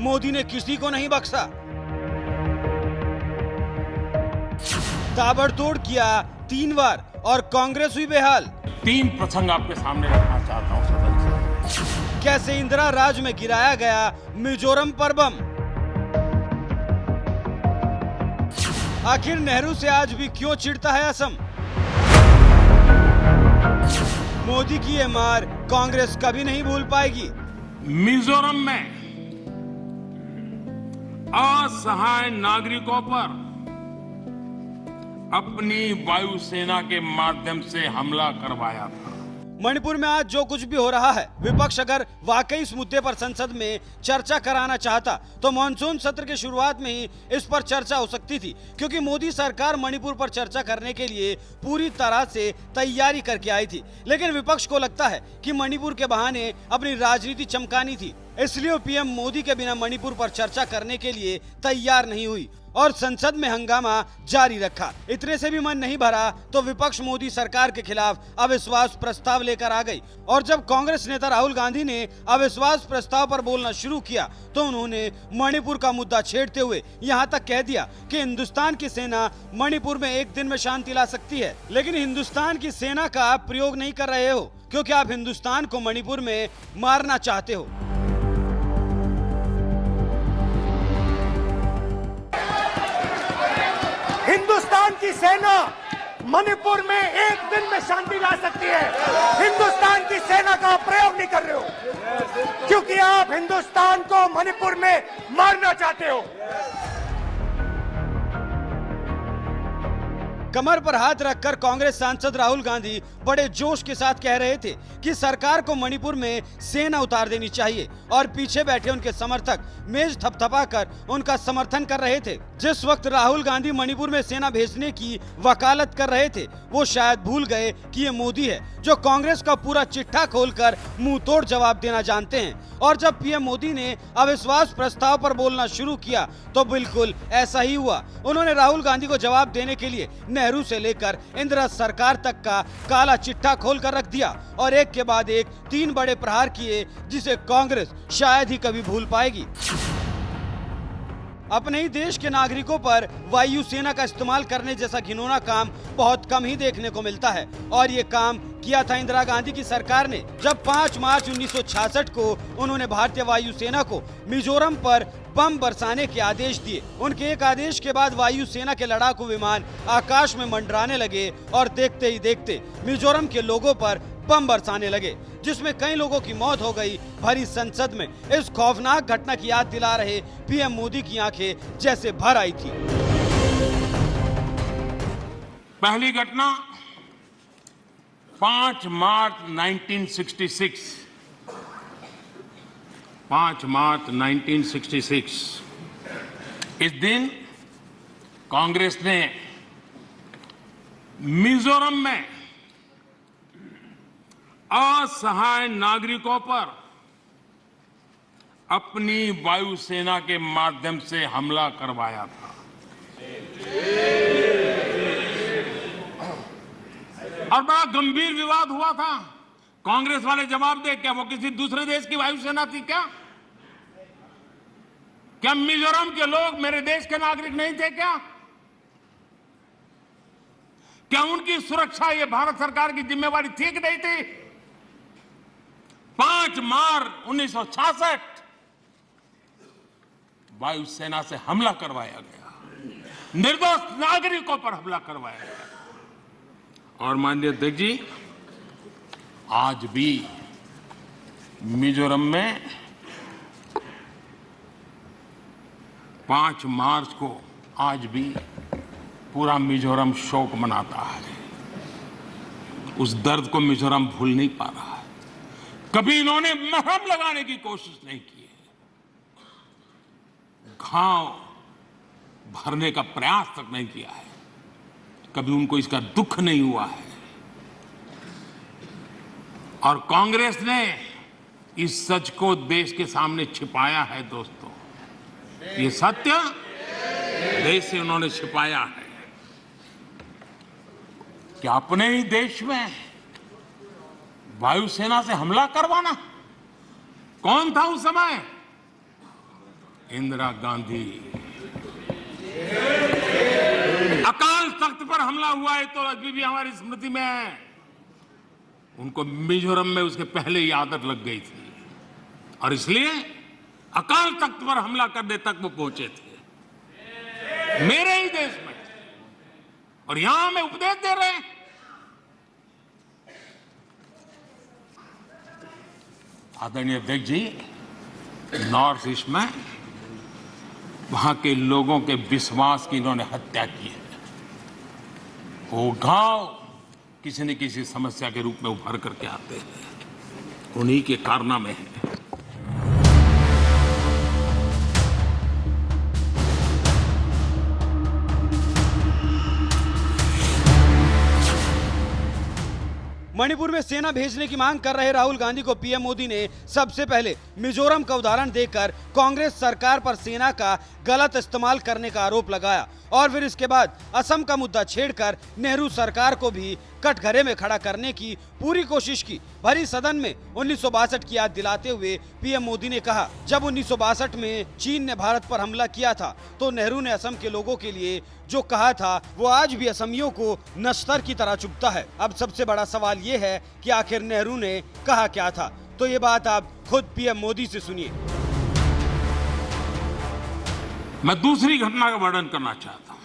मोदी ने किसी को नहीं बख्शा। ताबड़तोड़ किया 3 बार और कांग्रेस हुई बेहाल। 3 प्रसंग आपके सामने रखना चाहता हूं सदन से। कैसे इंदिरा राज में गिराया गया मिजोरम पर बम। आखिर नेहरू से आज भी क्यों चिढ़ता है असम। मोदी की ये मार कांग्रेस कभी नहीं भूल पाएगी। मिजोरम में असहाय नागरिकों पर अपनी वायुसेना के माध्यम से हमला करवाया था। मणिपुर में आज जो कुछ भी हो रहा है, विपक्ष अगर वाकई इस मुद्दे पर संसद में चर्चा कराना चाहता तो मॉनसून सत्र के शुरुआत में ही इस पर चर्चा हो सकती थी, क्योंकि मोदी सरकार मणिपुर पर चर्चा करने के लिए पूरी तरह से तैयारी करके आई थी। लेकिन विपक्ष को लगता है कि मणिपुर के बहाने अपनी राजनीति चमकानी थी, इसलिए पीएम मोदी के बिना मणिपुर पर चर्चा करने के लिए तैयार नहीं हुई और संसद में हंगामा जारी रखा। इतने से भी मन नहीं भरा तो विपक्ष मोदी सरकार के खिलाफ अविश्वास प्रस्ताव लेकर आ गई और जब कांग्रेस नेता राहुल गांधी ने अविश्वास प्रस्ताव पर बोलना शुरू किया तो उन्होंने मणिपुर का मुद्दा छेड़ते हुए यहां तक कह दिया कि हिंदुस्तान की सेना मणिपुर में एक दिन में शांति ला सकती है, लेकिन हिंदुस्तान की सेना का आप प्रयोग नहीं कर रहे हो क्योंकि आप हिंदुस्तान को मणिपुर में मारना चाहते हो। हिंदुस्तान की सेना मणिपुर में एक दिन में शांति ला सकती है। हिंदुस्तान की सेना का प्रयोग नहीं कर रहे हो क्योंकि आप हिंदुस्तान को मणिपुर में मारना चाहते हो। कमर पर हाथ रखकर कांग्रेस सांसद राहुल गांधी बड़े जोश के साथ कह रहे थे कि सरकार को मणिपुर में सेना उतार देनी चाहिए और पीछे बैठे उनके समर्थक मेज थपथपाकर उनका समर्थन कर रहे थे। जिस वक्त राहुल गांधी मणिपुर में सेना भेजने की वकालत कर रहे थे, वो शायद भूल गए कि ये मोदी है जो कांग्रेस का पूरा चिट्ठा खोलकर मुंह तोड़ जवाब देना जानते हैं। और जब पीएम मोदी ने अविश्वास प्रस्ताव पर बोलना शुरू किया तो बिल्कुल ऐसा ही हुआ। उन्होंने राहुल गांधी को जवाब देने के लिए नेहरू से लेकर इंदिरा सरकार तक का काला चिट्ठा खोलकर रख दिया और एक के बाद एक 3 बड़े प्रहार किए जिसे कांग्रेस शायद ही कभी भूल पाएगी। अपने ही देश के नागरिकों पर वायुसेना का इस्तेमाल करने जैसा घिनौना काम बहुत कम ही देखने को मिलता है और ये काम किया था इंदिरा गांधी की सरकार ने जब 5 मार्च 1966 को उन्होंने भारतीय वायुसेना को मिजोरम पर बम बरसाने के आदेश दिए। उनके एक आदेश के बाद वायुसेना के लड़ाकू विमान आकाश में मंडराने लगे और देखते ही देखते मिजोरम के लोगों पर बम बरसाने लगे, जिसमें कई लोगों की मौत हो गई। भरी संसद में इस खौफनाक घटना की याद दिला रहे पीएम मोदी की आंखें जैसे भर आई थी। पहली घटना 5 मार्च 1966। 5 मार्च 1966। इस दिन कांग्रेस ने मिजोरम में असहाय नागरिकों पर अपनी वायुसेना के माध्यम से हमला करवाया था। और बड़ा गंभीर विवाद हुआ था। कांग्रेस वाले जवाब दे, क्या वो किसी दूसरे देश की वायुसेना थी क्या? क्या मिजोरम के लोग मेरे देश के नागरिक नहीं थे क्या? क्या उनकी सुरक्षा ये भारत सरकार की जिम्मेवारी थी कि नहीं थी? 5 मार्च 1966 वायुसेना से हमला करवाया गया, निर्दोष नागरिकों पर हमला करवाया गया। और माननीय अध्यक्ष जी, आज भी मिजोरम में 5 मार्च को आज भी पूरा मिजोरम शोक मनाता है। उस दर्द को मिजोरम भूल नहीं पा रहा है। कभी इन्होंने मरहम लगाने की कोशिश नहीं की है, घाव भरने का प्रयास तक नहीं किया है, कभी उनको इसका दुख नहीं हुआ है। और कांग्रेस ने इस सच को देश के सामने छिपाया है। दोस्तों, ये सत्य देश से उन्होंने छिपाया है कि अपने ही देश में वायुसेना से हमला करवाना। कौन था उस समय? इंदिरा गांधी। अकाल तख्त पर हमला हुआ है तो अभी भी हमारी स्मृति में है। उनको मिजोरम में उसके पहले ही आदत लग गई थी और इसलिए अकाल तख्त पर हमला करने तक वो पहुंचे थे, मेरे ही देश में। और यहां हमें उपदेश दे रहे हैं। आदरणीय अध्यक्ष जी, नॉर्थ ईस्ट में वहां के लोगों के विश्वास की इन्होंने हत्या की है। वो घाव किसी न किसी समस्या के रूप में उभर करके आते हैं, उन्हीं के कारनामे हैं। मणिपुर में सेना भेजने की मांग कर रहे राहुल गांधी को पीएम मोदी ने सबसे पहले मिजोरम का उदाहरण देकर कांग्रेस सरकार पर सेना का गलत इस्तेमाल करने का आरोप लगाया और फिर इसके बाद असम का मुद्दा छेड़कर नेहरू सरकार को भी कटघरे में खड़ा करने की पूरी कोशिश की। भरी सदन में 1962 की याद दिलाते हुए पीएम मोदी ने कहा, जब 1962 में चीन ने भारत पर हमला किया था तो नेहरू ने असम के लोगों के लिए जो कहा था वो आज भी असमियों को नश्तर की तरह चुभता है। अब सबसे बड़ा सवाल ये है कि आखिर नेहरू ने कहा क्या था। तो ये बात आप खुद पीएम मोदी से सुनिए। मैं दूसरी घटना का वर्णन करना चाहता हूं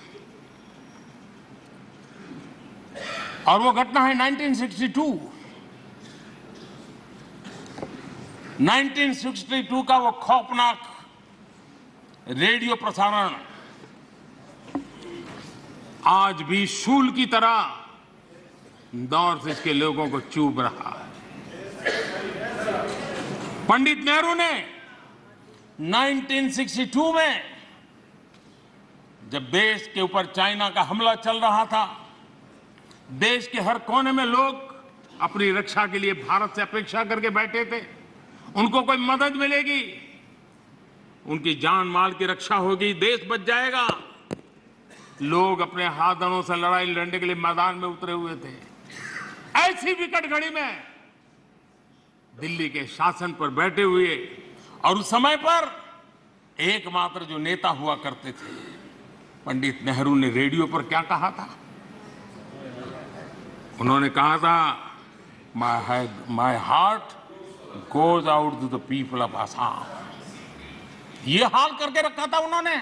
और वो घटना है 1962। 1962 का वो खौफनाक रेडियो प्रसारण आज भी शूल की तरह नॉर्थ ईस्ट के लोगों को चुभ रहा है। पंडित नेहरू ने 1962 में जब देश के ऊपर चाइना का हमला चल रहा था, देश के हर कोने में लोग अपनी रक्षा के लिए भारत से अपेक्षा करके बैठे थे। उनको कोई मदद मिलेगी, उनकी जान माल की रक्षा होगी, देश बच जाएगा। लोग अपने हाथों से लड़ाई लड़ने के लिए मैदान में उतरे हुए थे। ऐसी विकट घड़ी में दिल्ली के शासन पर बैठे हुए और उस समय पर एकमात्र जो नेता हुआ करते थे पंडित नेहरू ने रेडियो पर क्या कहा था? उन्होंने कहा था, my heart goes out to the people of Assam. ये हाल करके रखा था उन्होंने।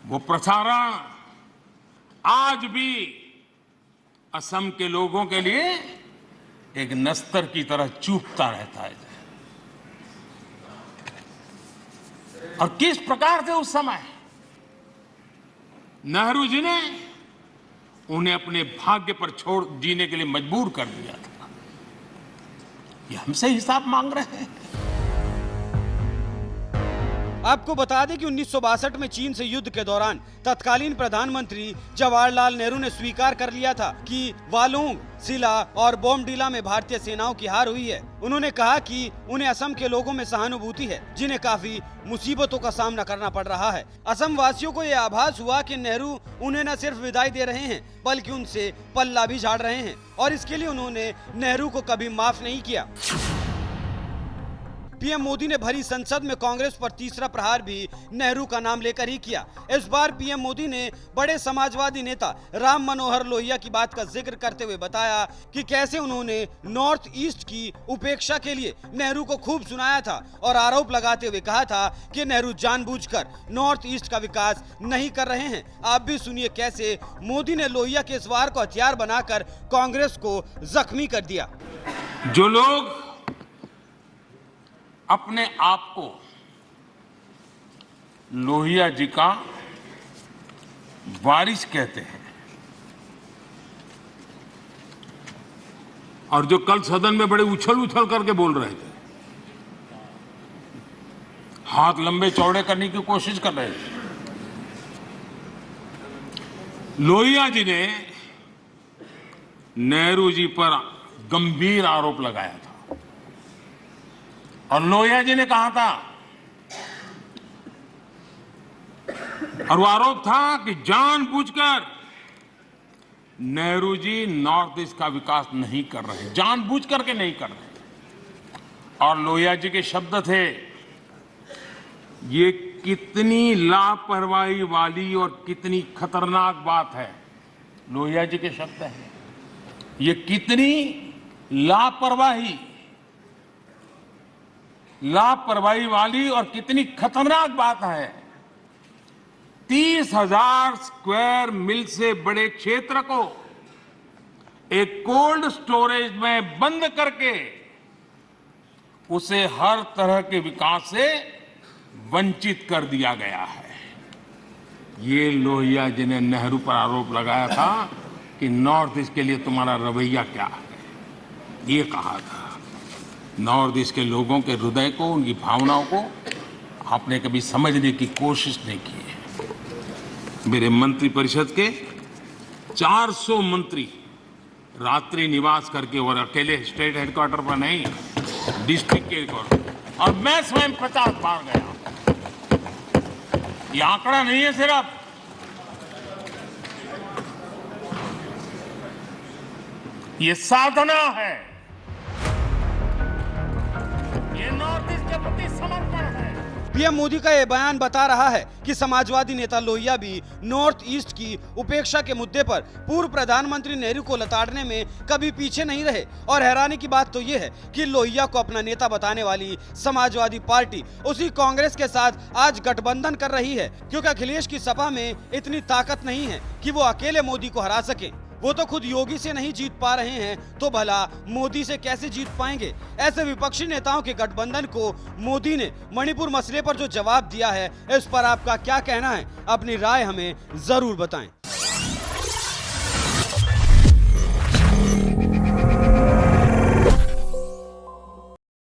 वो प्रसारण आज भी असम के लोगों के लिए एक नस्तर की तरह चूपता रहता है। और किस प्रकार से उस समय नेहरू जी ने उन्हें अपने भाग्य पर छोड़ जीने के लिए मजबूर कर दिया था। ये हमसे हिसाब मांग रहे हैं। आपको बता दें कि 1962 में चीन से युद्ध के दौरान तत्कालीन प्रधानमंत्री जवाहरलाल नेहरू ने स्वीकार कर लिया था कि वालोंग, सिला और बोमडीला में भारतीय सेनाओं की हार हुई है। उन्होंने कहा कि उन्हें असम के लोगों में सहानुभूति है, जिन्हें काफी मुसीबतों का सामना करना पड़ रहा है। असम वासियों को यह आभास हुआ कि नेहरू उन्हें न सिर्फ विदाई दे रहे हैं बल्कि उनसे पल्ला भी झाड़ रहे हैं और इसके लिए उन्होंने नेहरू को कभी माफ नहीं किया। पीएम मोदी ने भरी संसद में कांग्रेस पर तीसरा प्रहार भी नेहरू का नाम लेकर ही किया। इस बार पीएम मोदी ने बड़े समाजवादी नेता राम मनोहर लोहिया की बात का जिक्र करते हुए बताया कि कैसे उन्होंने नॉर्थ ईस्ट की उपेक्षा के लिए नेहरू को खूब सुनाया था और आरोप लगाते हुए कहा था कि नेहरू जानबूझकर नॉर्थ ईस्ट का विकास नहीं कर रहे हैं। आप भी सुनिए कैसे मोदी ने लोहिया के इस वार को हथियार बनाकर कांग्रेस को जख्मी कर दिया। जो लोग अपने आप को लोहिया जी का वारिस कहते हैं और जो कल सदन में बड़े उछल उछल करके बोल रहे थे, हाथ लंबे चौड़े करने की कोशिश कर रहे थे, लोहिया जी ने नेहरू जी पर गंभीर आरोप लगाया था और लोहिया जी ने कहा था और वो आरोप था कि जानबूझकर नेहरू जी नॉर्थ ईस्ट का विकास नहीं कर रहे, जानबूझ करके नहीं कर रहे। और लोहिया जी के शब्द थे ये कितनी लापरवाही वाली और कितनी खतरनाक बात है। लोहिया जी के शब्द हैं। ये कितनी लापरवाही वाली और कितनी खतरनाक बात है। 30,000 स्क्वायर मील से बड़े क्षेत्र को एक कोल्ड स्टोरेज में बंद करके उसे हर तरह के विकास से वंचित कर दिया गया है। ये लोहिया जी ने नेहरू पर आरोप लगाया था कि नॉर्थ ईस्ट के लिए तुम्हारा रवैया क्या है। ये कहा था। नॉर्थ ईस्ट के लोगों के हृदय को, उनकी भावनाओं को आपने कभी समझने की कोशिश नहीं की है। मेरे मंत्रिपरिषद के 400 मंत्री रात्रि निवास करके, और अकेले स्टेट हेडक्वार्टर पर नहीं, डिस्ट्रिक्ट के हेडक्वार्टर, और मैं स्वयं 50 बार गया। ये आंकड़ा नहीं है सिर्फ, ये साधना है। ये नॉर्थ ईस्ट के प्रति समर्पण है। पीएम मोदी का यह बयान बता रहा है कि समाजवादी नेता लोहिया भी नॉर्थ ईस्ट की उपेक्षा के मुद्दे पर पूर्व प्रधानमंत्री नेहरू को लताड़ने में कभी पीछे नहीं रहे। और हैरानी की बात तो यह है कि लोहिया को अपना नेता बताने वाली समाजवादी पार्टी उसी कांग्रेस के साथ आज गठबंधन कर रही है, क्योंकि अखिलेश की सपा में इतनी ताकत नहीं है कि वो अकेले मोदी को हरा सके। वो तो खुद योगी से नहीं जीत पा रहे हैं, तो भला मोदी से कैसे जीत पाएंगे। ऐसे विपक्षी नेताओं के गठबंधन को मोदी ने मणिपुर मसले पर जो जवाब दिया है, इस पर आपका क्या कहना है? अपनी राय हमें जरूर बताएं।